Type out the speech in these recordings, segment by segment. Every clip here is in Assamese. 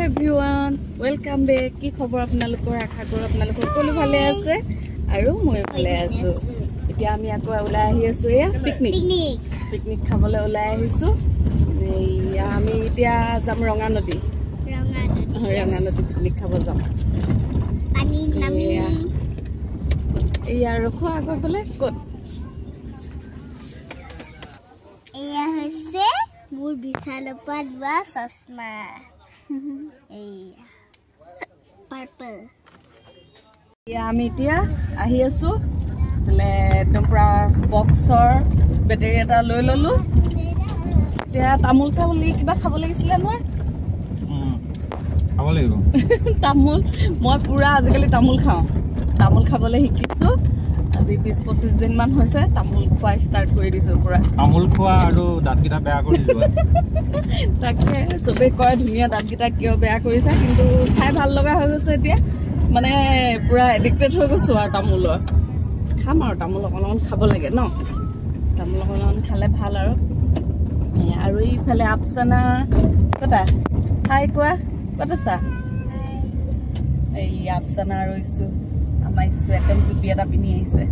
everyone, welcome back. কি খবৰ আপোনালোকৰ আশা কৰো আপোনালোক সকলো ভালে আছে আৰু মই ভালে আছো। এতিয়া আমি আকৌ ওলাই আহি আছো এয়া পিকনিক খাবলৈ ওলাই আহিছো। এয়া আমি এতিয়া যাম ৰঙা নদী পিকনিক খাব যাম। পানী নামি এয়া ৰখো আকৌ বলে ক'ত এয়া হৈছে মোৰ বিছালৰ পৰা লোৱা চশমা এয়া পাৰ্পল। এয়া আমি এতিয়া আহি আছো বলে একদম পুৰা বক্সৰ বেটাৰী এটা লৈ ললো। এতিয়া তামোল চাউলি কিবা খাব লাগিছিলে নহয় খাব লাগিব তামোল। মই পুৰা আজিকালি তামোল খাওঁ, তামোল খাবলৈ শিকিছো। আজি 20-25 দিন মান হৈছে তামোল খোৱা ষ্টাৰ্ট কৰি দিছো পুৰা। তামোল খোৱা আৰু দাঁতকেইটা বেয়া কৰি দিছো তাকে চবেই কয় ধুনীয়া দাঁতকেইটা কিয় বেয়া কৰিছা, কিন্তু খাই ভাল লগা হৈ গৈছে এতিয়া। মানে পুৰা এডিক্টেড হৈ গৈছো আৰু তামোলৰ। খাম আৰু তামোল অকণমান খাব লাগে ন, তামোল অকণমান খালে ভাল আৰু। আৰু এইফালে আপচানা কটা হাই কোৱা ক'ত আছা? এই আপচানা আৰু ইছু আমাৰ ইছু একদম টুপি এটা পিন্ধি আহিছে।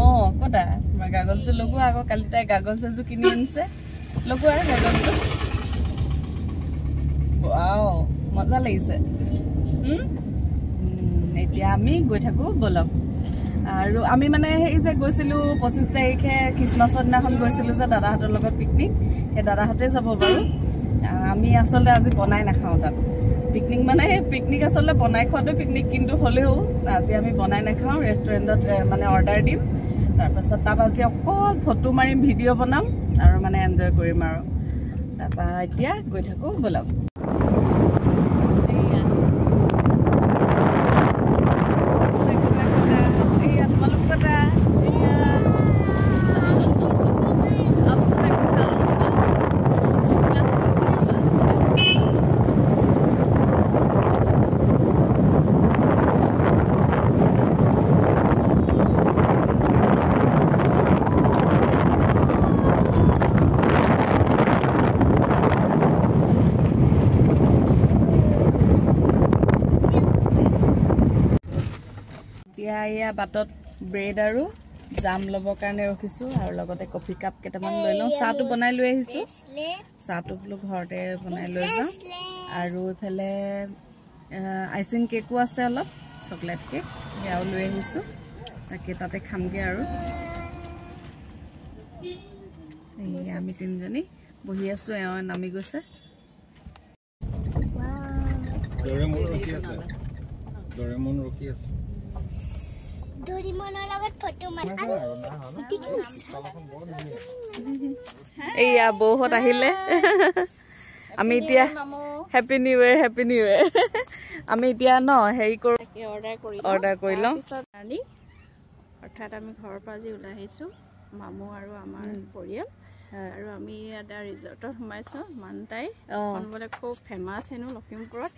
অঁ ক'তা তোমাৰ গাগলযোৰ লগোৱা আকৌ, কালি তাই গাগলছ এযোৰ কিনি আনিছে লগোৱা গাগলযোৰ। ৱাও মজা লাগিছে। এতিয়া আমি গৈ থাকো বলক। আৰু আমি মানে সেই যে গৈছিলো 25 তাৰিখে খ্ৰীষ্টমাছৰ দিনাখন গৈছিলো যে দাদাহঁতৰ লগত পিকনিক, সেই দাদাহঁতে যাব বাৰু। আমি আচলতে আজি বনাই নাখাওঁ তাত পিকনিক, মানে পিকনিক আচলতে বনাই খোৱাটো পিকনিক, কিন্তু হ'লেও আজি আমি বনাই নাখাওঁ, ৰেষ্টুৰেণ্টত মানে অৰ্ডাৰ দিম। তাৰপাছত তাত আজি অকল ফটো মাৰিম, ভিডিঅ' বনাম আৰু মানে এনজয় কৰিম আৰু। তাৰপৰা এতিয়া গৈ থাকোঁ বলক। এতিয়া এয়া বাটত ব্ৰেড আৰু জাম ল'বৰ কাৰণে ৰখিছোঁ, আৰু লগতে কফি কাপ কেইটামান লৈ লওঁ। চাহটো বনাই লৈ আহিছোঁ, চাহটো বোলো ঘৰতে বনাই লৈ যাওঁ। আৰু এইফালে আইচিং কেকো আছে অলপ, চকলেট কেক, সেয়াও লৈ আহিছোঁ। তাকে তাতে খামগৈ আৰু। এই আমি তিনিজনী বহি আছোঁ, এওঁ নামি গৈছে। এইয়া বৌহঁত আহিলে। আমি এতিয়া happy new year, happy new year. আমি এতিয়া ন হেৰি কৰোঁ, অৰ্ডাৰ কৰি লওঁ। অৰ্থাৎ আমি ঘৰৰ পৰা আজি ওলাই আহিছোঁ, মামু আৰু আমাৰ পৰিয়াল। আৰু আমি এটা ৰিজৰ্টত সোমাইছোঁ, মানটাই বোলে খুব ফেমাছ হেনো লখিমপুৰত।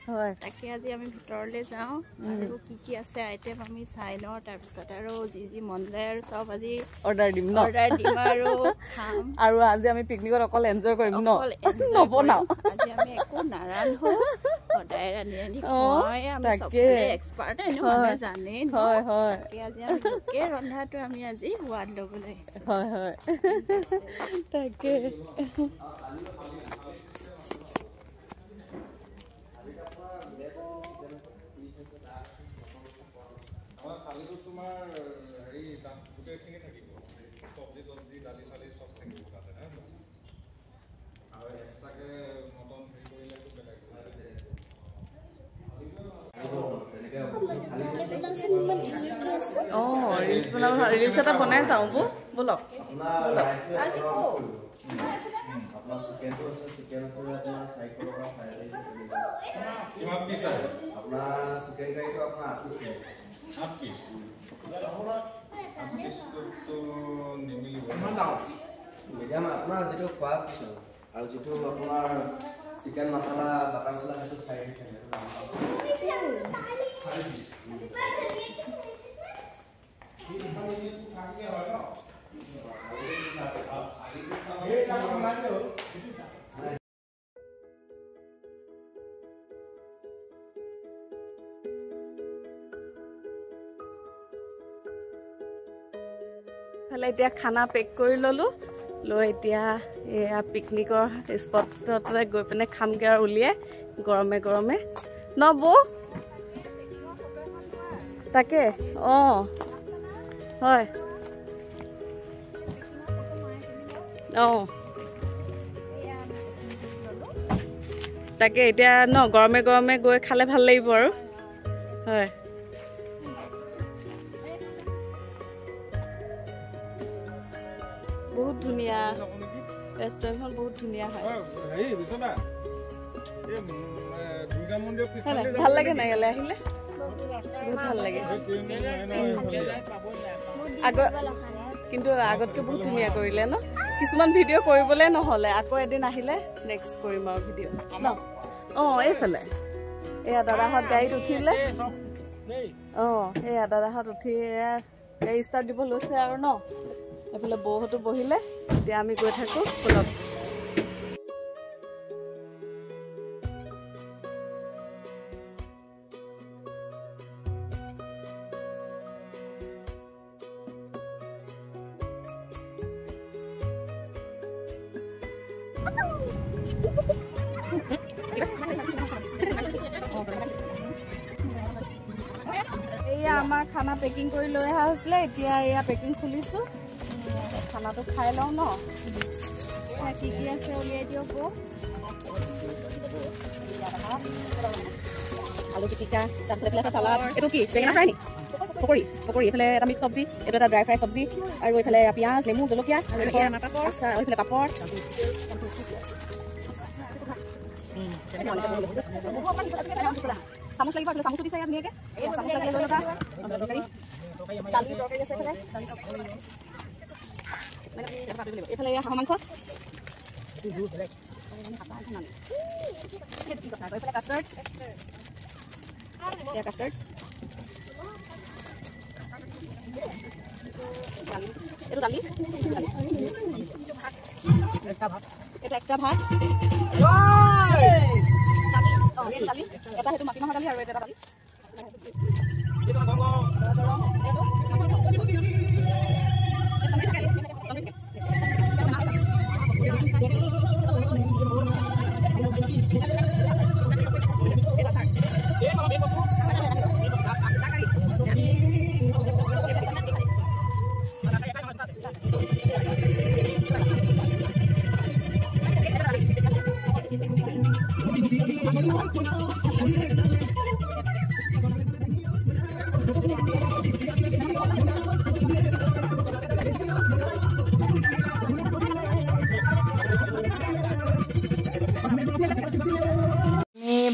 তাকে আজি আমি ভিতৰলৈ যাওঁ আৰু কি আছে আইটেম আমি চাই লওঁ। তাৰপিছত আৰু যি মন যায় আৰু চব আজি অৰ্ডাৰ দিম আৰু খাম। আৰু আজি আমি পিকনিকত অকল এনজয় কৰিম ন, নবনাওঁ। আজি আমি একো নাৰান্ধো, সদায় ৰান্ধি খুৱাই আমি চবফালে এক্সপাৰ্ট, এনেও মানুহে জানেই ন। তাকে আজি আমি লোকে ৰন্ধাটো আমি আজি সোৱাদ ল'বলৈ আহিছোঁ। হয় তাকে ৰিলচ বনাব, ৰিলচ এটা বনাই যাওঁ বলক। মিডিয়াম আপোনাৰ যিটো খোৱা কিছু আৰু যিটো আপোনাৰ চিকেন মছলা বাটাৰ মছলা সেইটো খাই এইফালে এতিয়া খানা পেক কৰি ল'লোঁ লৈ এতিয়া এয়া পিকনিকৰ স্পটতে গৈ পিনে খামগৈ আৰু উলিয়াই গৰমে গৰমে ন বৌ তাকে অঁ হয় অঁ তাকে এতিয়া ন গৰমে গৰমে গৈ খালে ভাল লাগিব আৰু হয় বহুত ধুনীয়া ৰেষ্টুৰেণ্টখন বহুত ধুনীয়া হয় ভাল লাগে নাই ইয়ালৈ আহিলে বহুত ভাল লাগে কিন্তু আগতকৈ বহুত ধুনীয়া কৰিলে ন কিছুমান ভিডিঅ' কৰিবলৈ নহ'লে আকৌ এদিন আহিলে নেক্সট কৰিম আৰু ভিডিঅ' ন অঁ এইফালে এয়া দাদাহঁত গাড়ীত উঠিলে অঁ এয়া দাদাহঁত উঠি এয়া গাড়ী ষ্টাৰ্ট দিব লৈছে আৰু ন এইফালে বৌহঁতো বহিলে এতিয়া আমি গৈ থাকোঁ ব'লক এয়া আমাৰ খানা পেকিং কৰি লৈ অহা হৈছিলে এতিয়া এয়া পেকিং খুলিছোঁ খানাটো খাই লওঁ ন কি কি আছে উলিয়াই দিয়ক আলু পিটিকা তাৰপিছত এইফালে এটা চালাড এইটো কি বেঙেনা ফ্ৰাই নি পকৰি পকৰি এইফালে এটা মিক্স চব্জি এইটো এটা ড্ৰাই ফ্ৰাই চব্জি আৰু এইফালে পিঁয়াজ নেমু জলকীয়া আৰু এইফালে পাপৰ চামুচ লাগিব চামুচো দিছে ইয়াত ধুনীয়াকৈ চামুচ লাগিলে লৈ ল'বা দালি তৰকাৰী আছে এইফালে এইফালে হাঁহৰ মাংস এইফালে কাষ্টাৰ্ড এয়া কাষ্টাৰ্ড এইটো দালি এটা এক্সট্ৰা ভাত দালি এটা সেইটো মাটিমাহৰ দালি আৰু এটা দালি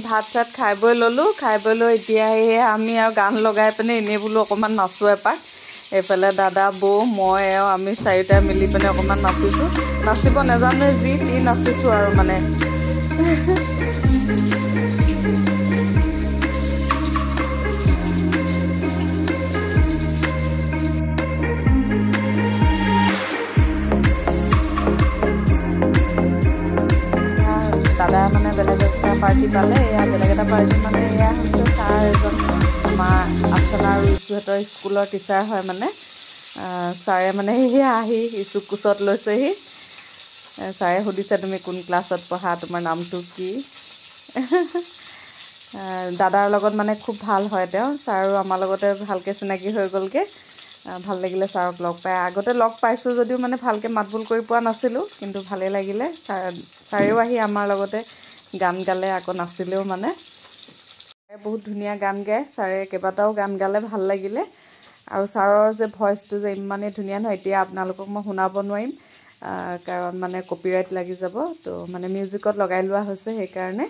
ভাত চাত খাই বৈ ল'লোঁ খাই বৈ লৈ এতিয়া আমি আৰু গান লগাই পিনে এনেই বোলো অকণমান নাচোঁ এপাক এইফালে দাদা বৌ মই আৰু আমি চাৰিটাই মিলি পিনে অকণমান নাচিছোঁ নাচিব নাজানো যি তি নাচিছোঁ আৰু মানে দাদা মানে বেলেগ এটা পাৰ্টি পালে এয়া বেলেগ এটা পাৰ্টি মানে এয়া হৈছে ছাৰ এজন আমাৰ আফচানা আৰু ইছুহঁতৰ স্কুলৰ টিচাৰ হয় মানে ছাৰে মানে সেয়া আহি ইছুক কোচত লৈছেহি ছাৰে সুধিছে তুমি কোন ক্লাছত পঢ়া তোমাৰ নামটো কি দাদাৰ লগত মানে খুব ভাল হয় তেওঁ ছাৰো আমাৰ লগতে ভালকৈ চিনাকি হৈ গ'লগৈ ভাল লাগিলে ছাৰক লগ পাই আগতে লগ পাইছোঁ যদিও মানে ভালকৈ মাত বোল কৰি পোৱা নাছিলোঁ কিন্তু ভালেই লাগিলে ছাৰেও আহি আমাৰ লগতে গান গালে আকৌ নাচিলেও মানে বহুত ধুনীয়া গান গায় ছাৰে কেইবাটাও গান গালে ভাল লাগিলে আৰু ছাৰৰ যে ভইচটো যে ইমানেই ধুনীয়া নহয় এতিয়া আপোনালোকক মই শুনাব নোৱাৰিম কাৰণ মানে কপিৰাইট লাগি যাব তো মানে মিউজিকত লগাই লোৱা হৈছে সেইকাৰণে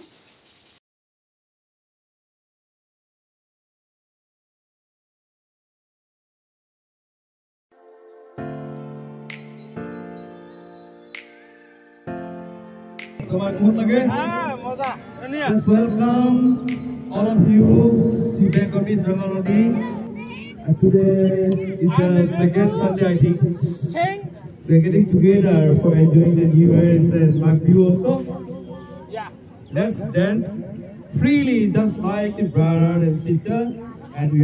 Let's welcome all of you to Bank of Israel. Today is the second Sunday, I think. We're getting together for enjoying the New Year's and Magview also. Yeah. Let's dance freely, just like the brother and sister, and we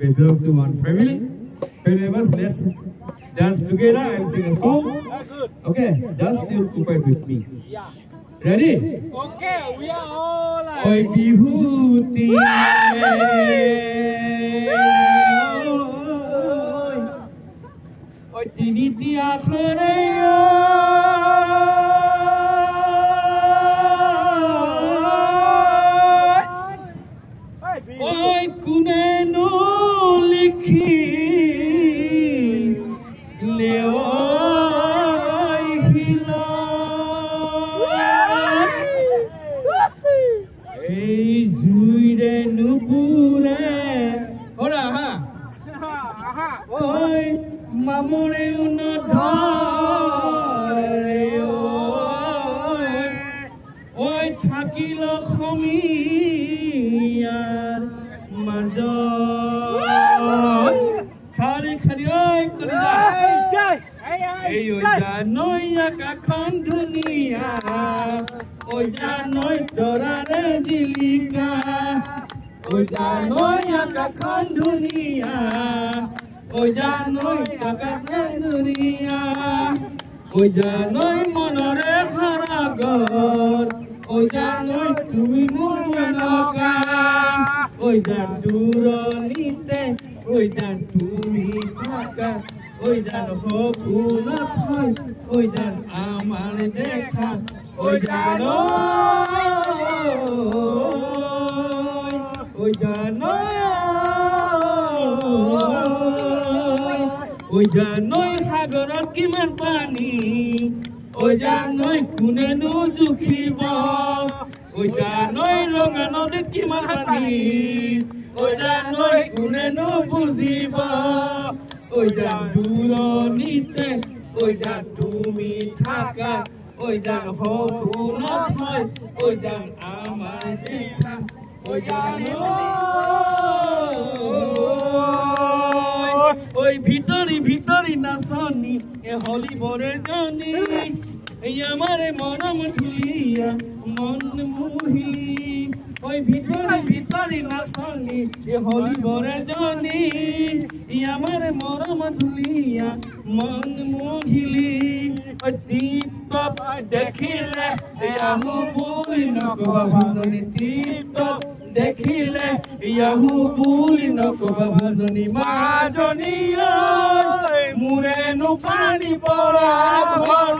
belong to one family. Family members, let's dance together and sing a song. Okay, just you cooperate with me. Ready? Okay, we are all like. Oi bihuti oi tiniti akhoreyo oi kuneno likhi leo Mamure una dhare oi thakilo khomiyar majo khari khari oi kolida ei oi janoi akakhon dunia oi janoi dorare dilika oi janoi akakhon dunia oi janoi akakhon dunia oi janoi monore haragon oi janoi tumi mur manoka oi jan duronite oi jan tumi thaka oi jan hopuna hoy oi jan amar dekha oi janoi oi janoi sagorat kiman pani oi janoi kunenu jukhiba oi janoi ronga nodit kiman pani oi janoi kunenu bujiba oi jan duronite oi jan tumi thaka oi jan hopuna hoy oi jan amar dekha oi oi ভিতরি ভিতরি নাচনি এ হলি বরে জানি এই আমারে মনম ধুলিয়া মন মুহি ওই ভিতরি ভিতরি নাচনি এ হলি বরে জানি এই আমারে মনম ধুলিয়া মন মুহিলি ওই দীপ দেখিলে ইয়াহু বুই নকবা ভাঙনি দীপ দেখিলে ইয়াহু বুই নকবা ভাঙনি মাজনি মুৰেনো পানী পৰা ঘৰ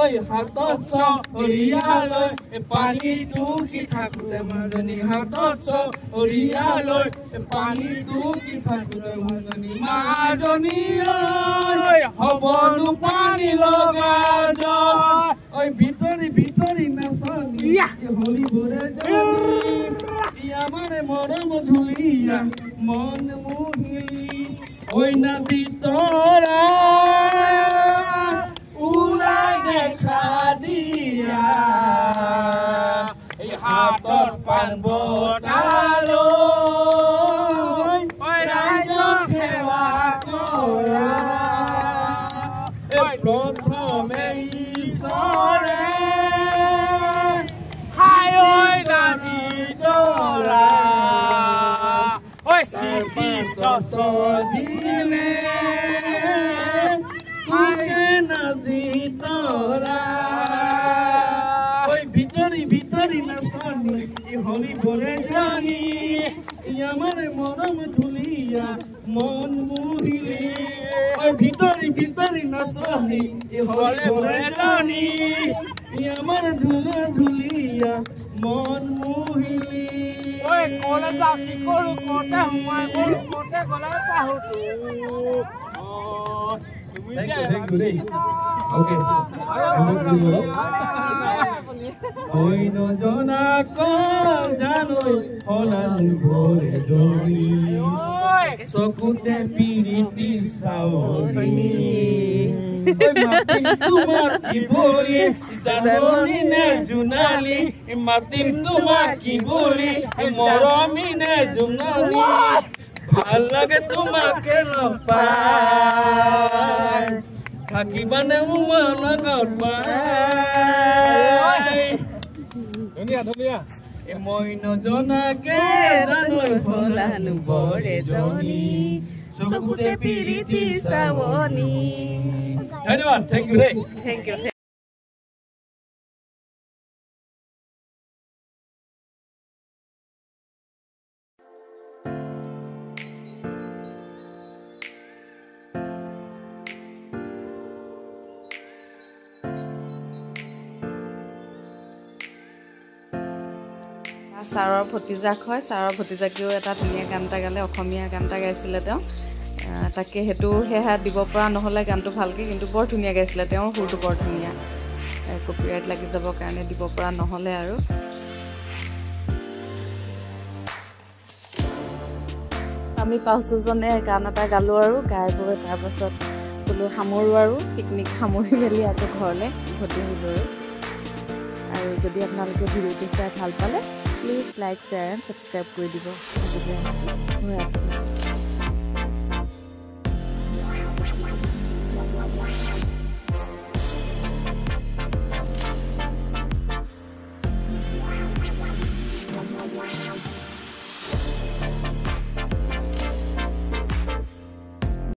ঐ হাতত চৰিয়ালৈ পানীটো কি থাকোতে মাজনী হাতত চৰিয়ালৈ পানীটো কি থাকোতে মাজনী মাজনী হবনো পানী লগা ঐ ভিতৰি ভিতৰি নাচনি হলি বৰে জানি আমাৰে মৰম ধুলিয়া মন মুহিলি ঐ নাদি তৰা উলাই দেখা দিয়া এই হাতৰ পাণ বটালৈ ৰাইজক সেৱা কৰা প্ৰথমে ঈশ্বৰে হাই ঐ নাদি তৰা ঐ সৃষ্টি সজিলে তুকে নাজি তৰা ঐ ভিতৰি ভিতৰি নাচনি ই হলি বৰে জানি ই আমাৰে মৰম ধুলিয়া মন মুহিলি ঐ ভিতৰি ভিতৰি নাচনি ই হলি বৰে জানি ই আমাৰে ধুলিয়া মন মুহিলি ঐ কলে যাও কি কৰো কতে সোমাই গলো কতে গলাই পাহুটো Thank you. Okay. Oi no jona ko janoi holan bore joni sokute piriti saoni oi matim tumaki boli janoni ne junali matim tumaki boli moromi ne junali ভাল লাগে তোমাকে নাপাই থাকিবানে মোৰ লগত পাই ধুনীয়া ধুনীয়া এ মই নজনাকে জানৈ হলানো বৰে জনি চকুতে পিৰিতি চাৱনি ধন্যবাদ থেংক ইউ দেই থেংক ইউ ছাৰৰ ভতিজাক হয় ছাৰৰ ভতিজাকেও এটা ধুনীয়া গান এটা গালে অসমীয়া গান এটা গাইছিলে তেওঁ তাকে সেইটো সেয়া দিব পৰা নহ'লে গানটো ভালকৈ কিন্তু বৰ ধুনীয়া গাইছিলে তেওঁৰ সুৰটো বৰ ধুনীয়া কপিৰাইট লাগি যাবৰ কাৰণে দিব পৰা নহ'লে আৰু আমি পাঁচজনে গান এটা গালোঁ আৰু গাই গৈ তাৰপাছত বোলো সামৰোঁ আৰু পিকনিক সামৰি মেলি আকৌ ঘৰলৈ উভতি আহিলোঁ আৰু যদি আপোনালোকে ভিডিঅ'টো চাই ভাল পালে please like share and subscribe কৰি দিব